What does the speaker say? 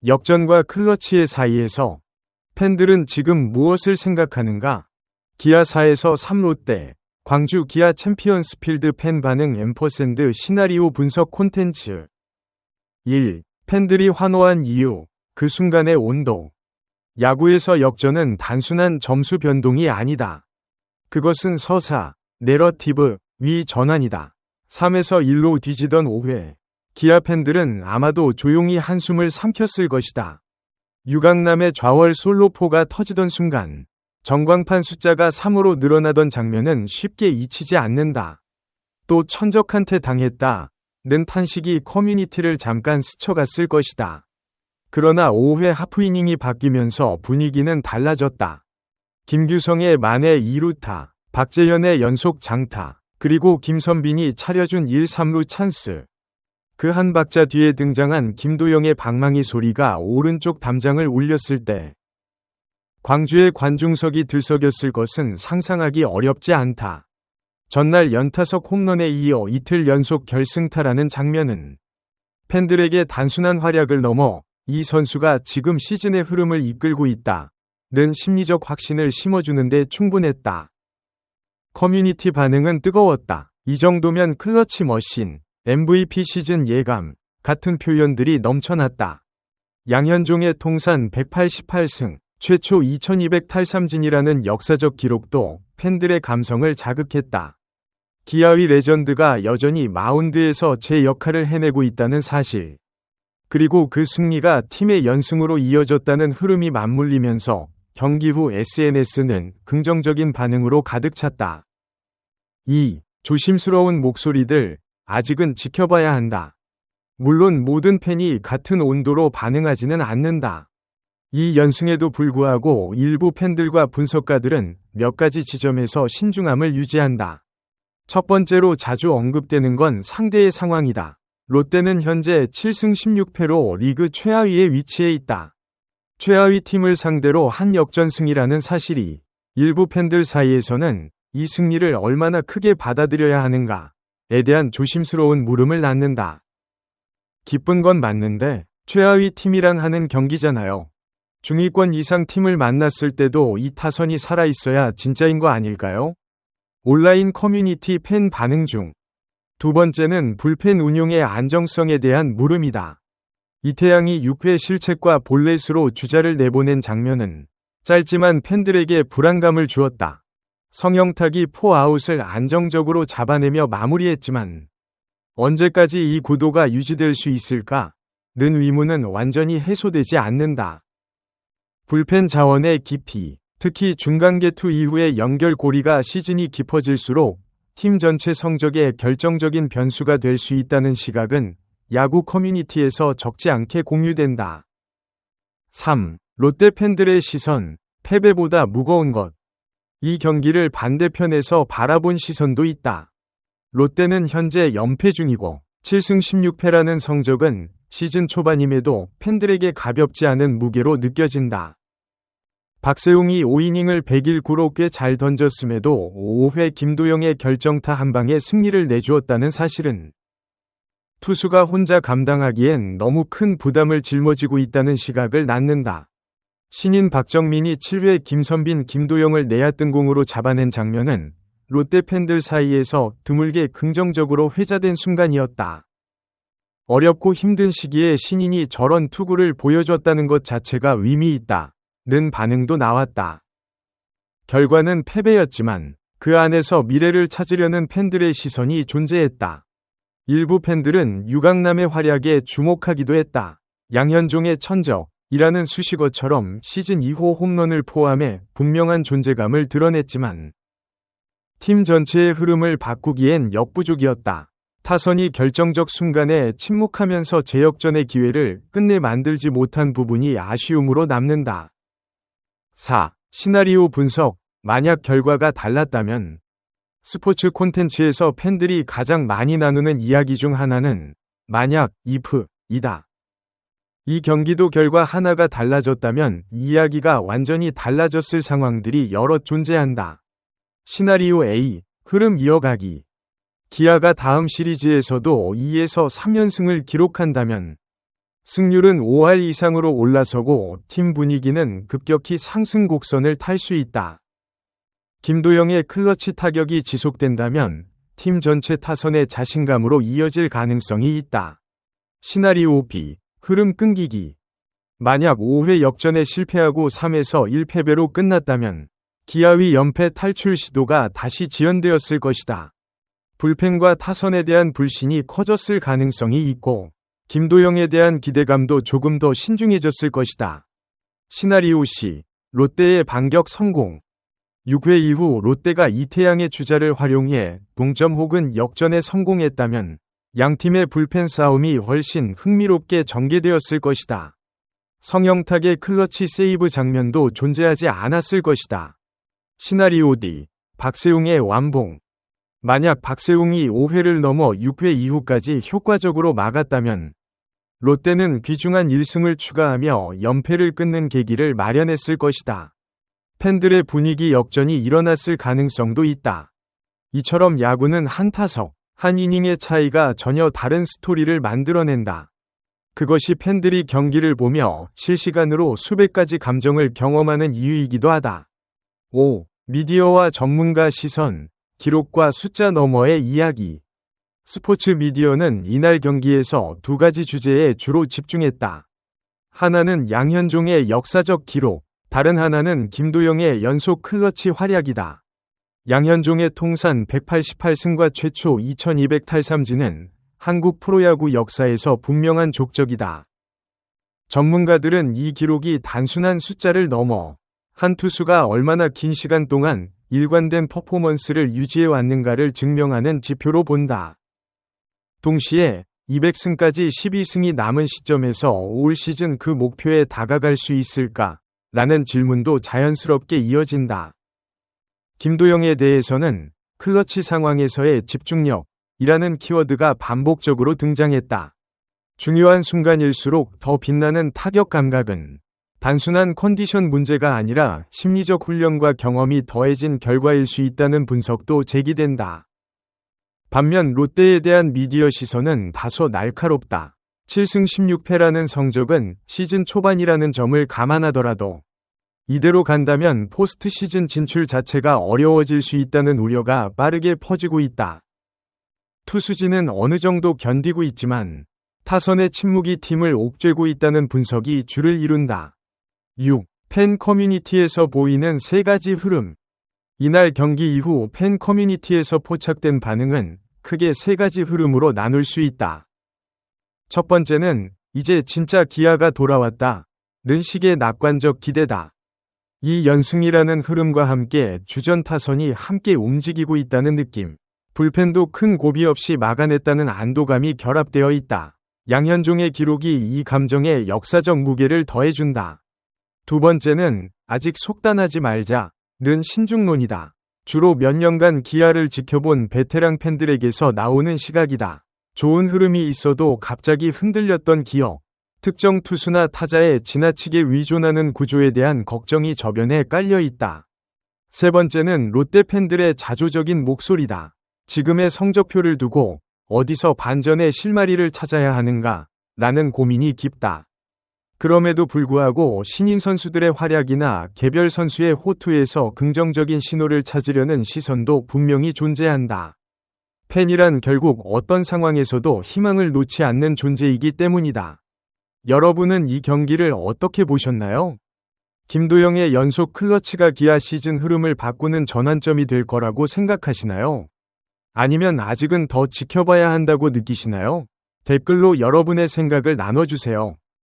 역전과 클러치의 사이에서 팬들은 지금 무엇을 생각하는가? 기아 4에서 3 롯데, 광주 기아 챔피언스필드 팬 반응 앰퍼샌드 시나리오 분석 콘텐츠 1. 팬들이 환호한 이유, 그 순간의 온도. 야구에서 역전은 단순한 점수 변동이 아니다. 그것은 서사, 내러티브, 위 전환이다. 3에서 1로 뒤지던 5회. 기아 팬들은 아마도 조용히 한숨을 삼켰을 것이다. 유강남의 좌월 솔로포가 터지던 순간, 전광판 숫자가 3으로 늘어나던 장면은 쉽게 잊히지 않는다. 또 천적한테 당했다. 는 탄식이 커뮤니티를 잠깐 스쳐갔을 것이다. 그러나 5회 하프이닝이 바뀌면서 분위기는 달라졌다. 김규성의 만회 2루타, 박재현의 연속 장타, 그리고 김선빈이 차려준 1, 3루 찬스. 그 한 박자 뒤에 등장한 김도영의 방망이 소리가 오른쪽 담장을 울렸을 때 광주의 관중석이 들썩였을 것은 상상하기 어렵지 않다. 전날 연타석 홈런에 이어 이틀 연속 결승타라는 장면은 팬들에게 단순한 활약을 넘어 이 선수가 지금 시즌의 흐름을 이끌고 있다는 심리적 확신을 심어주는 데 충분했다. 커뮤니티 반응은 뜨거웠다. 이 정도면 클러치 머신, MVP 시즌 예감 같은 표현들이 넘쳐났다. 양현종의 통산 188승, 최초 2200탈삼진이라는 역사적 기록도 팬들의 감성을 자극했다. 기아의 레전드가 여전히 마운드에서 제 역할을 해내고 있다는 사실. 그리고 그 승리가 팀의 연승으로 이어졌다는 흐름이 맞물리면서 경기 후 SNS는 긍정적인 반응으로 가득 찼다. 2. 조심스러운 목소리들, 아직은 지켜봐야 한다. 물론 모든 팬이 같은 온도로 반응하지는 않는다. 이 연승에도 불구하고 일부 팬들과 분석가들은 몇 가지 지점에서 신중함을 유지한다. 첫 번째로 자주 언급되는 건 상대의 상황이다. 롯데는 현재 7승 16패로 리그 최하위에 위치해 있다. 최하위 팀을 상대로 한 역전승이라는 사실이 일부 팬들 사이에서는 이 승리를 얼마나 크게 받아들여야 하는가에 대한 조심스러운 물음을 낳는다. 기쁜 건 맞는데 최하위 팀이랑 하는 경기잖아요. 중위권 이상 팀을 만났을 때도 이 타선이 살아있어야 진짜인 거 아닐까요? 온라인 커뮤니티 팬 반응 중 두 번째는 불펜 운용의 안정성에 대한 물음이다. 이태양이 6회 실책과 볼넷으로 주자를 내보낸 장면은 짧지만 팬들에게 불안감을 주었다. 성영탁이 4아웃을 안정적으로 잡아내며 마무리했지만 언제까지 이 구도가 유지될 수 있을까? 는 의문은 완전히 해소되지 않는다. 불펜 자원의 깊이, 특히 중간개투 이후의 연결고리가 시즌이 깊어질수록 팀 전체 성적에 결정적인 변수가 될 수 있다는 시각은 야구 커뮤니티에서 적지 않게 공유된다. 3. 롯데 팬들의 시선, 패배보다 무거운 것. 이 경기를 반대편에서 바라본 시선도 있다. 롯데는 현재 연패 중이고 7승 16패라는 성적은 시즌 초반임에도 팬들에게 가볍지 않은 무게로 느껴진다. 박세웅이 5이닝을 101구로 꽤 잘 던졌음에도 5회 김도영의 결정타 한 방에 승리를 내주었다는 사실은 투수가 혼자 감당하기엔 너무 큰 부담을 짊어지고 있다는 시각을 낳는다. 신인 박정민이 7회 김선빈 김도영을 내야 뜬공으로 잡아낸 장면은 롯데 팬들 사이에서 드물게 긍정적으로 회자된 순간이었다. 어렵고 힘든 시기에 신인이 저런 투구를 보여줬다는 것 자체가 의미 있다. 는 반응도 나왔다. 결과는 패배였지만 그 안에서 미래를 찾으려는 팬들의 시선이 존재했다. 일부 팬들은 유강남의 활약에 주목하기도 했다. 양현종의 천적이라는 수식어처럼 시즌 2호 홈런을 포함해 분명한 존재감을 드러냈지만 팀 전체의 흐름을 바꾸기엔 역부족이었다. 타선이 결정적 순간에 침묵하면서 재역전의 기회를 끝내 만들지 못한 부분이 아쉬움으로 남는다. 4. 시나리오 분석, 만약 결과가 달랐다면. 스포츠 콘텐츠에서 팬들이 가장 많이 나누는 이야기 중 하나는 만약, if이다. 이 경기도 결과 하나가 달라졌다면 이야기가 완전히 달라졌을 상황들이 여러 존재한다. 시나리오 A, 흐름 이어가기. 기아가 다음 시리즈에서도 2에서 3연승을 기록한다면 승률은 5할 이상으로 올라서고 팀 분위기는 급격히 상승 곡선을 탈 수 있다. 김도영의 클러치 타격이 지속된다면 팀 전체 타선의 자신감으로 이어질 가능성이 있다. 시나리오 B, 흐름 끊기기. 만약 5회 역전에 실패하고 3에서 1패배로 끝났다면 기아의 연패 탈출 시도가 다시 지연되었을 것이다. 불펜과 타선에 대한 불신이 커졌을 가능성이 있고 김도영에 대한 기대감도 조금 더 신중해졌을 것이다. 시나리오 C, 롯데의 반격 성공. 6회 이후 롯데가 이태양의 주자를 활용해 동점 혹은 역전에 성공했다면 양팀의 불펜 싸움이 훨씬 흥미롭게 전개되었을 것이다. 성영탁의 클러치 세이브 장면도 존재하지 않았을 것이다. 시나리오 D, 박세웅의 완봉. 만약 박세웅이 5회를 넘어 6회 이후까지 효과적으로 막았다면 롯데는 귀중한 1승을 추가하며 연패를 끊는 계기를 마련했을 것이다. 팬들의 분위기 역전이 일어났을 가능성도 있다. 이처럼 야구는 한 타석, 한 이닝의 차이가 전혀 다른 스토리를 만들어낸다. 그것이 팬들이 경기를 보며 실시간으로 수백 가지 감정을 경험하는 이유이기도 하다. 5. 미디어와 전문가 시선, 기록과 숫자 너머의 이야기. 스포츠 미디어는 이날 경기에서 두 가지 주제에 주로 집중했다. 하나는 양현종의 역사적 기록, 다른 하나는 김도영의 연속 클러치 활약이다. 양현종의 통산 188승과 최초 2200탈삼진은 한국 프로야구 역사에서 분명한 족적이다. 전문가들은 이 기록이 단순한 숫자를 넘어 한 투수가 얼마나 긴 시간 동안 일관된 퍼포먼스를 유지해왔는가를 증명하는 지표로 본다. 동시에 200승까지 12승이 남은 시점에서 올 시즌 그 목표에 다가갈 수 있을까? 라는 질문도 자연스럽게 이어진다. 김도영에 대해서는 클러치 상황에서의 집중력이라는 키워드가 반복적으로 등장했다. 중요한 순간일수록 더 빛나는 타격 감각은 단순한 컨디션 문제가 아니라 심리적 훈련과 경험이 더해진 결과일 수 있다는 분석도 제기된다. 반면 롯데에 대한 미디어 시선은 다소 날카롭다. 7승 16패라는 성적은 시즌 초반이라는 점을 감안하더라도 이대로 간다면 포스트 시즌 진출 자체가 어려워질 수 있다는 우려가 빠르게 퍼지고 있다. 투수진은 어느 정도 견디고 있지만 타선의 침묵이 팀을 옥죄고 있다는 분석이 주를 이룬다. 6. 팬 커뮤니티에서 보이는 세 가지 흐름. 이날 경기 이후 팬 커뮤니티에서 포착된 반응은 크게 세 가지 흐름으로 나눌 수 있다. 첫 번째는 이제 진짜 기아가 돌아왔다. 는 식의 낙관적 기대다. 이 연승이라는 흐름과 함께 주전 타선이 함께 움직이고 있다는 느낌. 불펜도 큰 고비 없이 막아냈다는 안도감이 결합되어 있다. 양현종의 기록이 이 감정에 역사적 무게를 더해준다. 두 번째는 아직 속단하지 말자는 신중론이다. 주로 몇 년간 기아를 지켜본 베테랑 팬들에게서 나오는 시각이다. 좋은 흐름이 있어도 갑자기 흔들렸던 기억, 특정 투수나 타자에 지나치게 의존하는 구조에 대한 걱정이 저변에 깔려 있다. 세 번째는 롯데 팬들의 자조적인 목소리다. 지금의 성적표를 두고 어디서 반전의 실마리를 찾아야 하는가? 라는 고민이 깊다. 그럼에도 불구하고 신인 선수들의 활약이나 개별 선수의 호투에서 긍정적인 신호를 찾으려는 시선도 분명히 존재한다. 팬이란 결국 어떤 상황에서도 희망을 놓지 않는 존재이기 때문이다. 여러분은 이 경기를 어떻게 보셨나요? 김도영의 연속 클러치가 기아 시즌 흐름을 바꾸는 전환점이 될 거라고 생각하시나요? 아니면 아직은 더 지켜봐야 한다고 느끼시나요? 댓글로 여러분의 생각을 나눠주세요.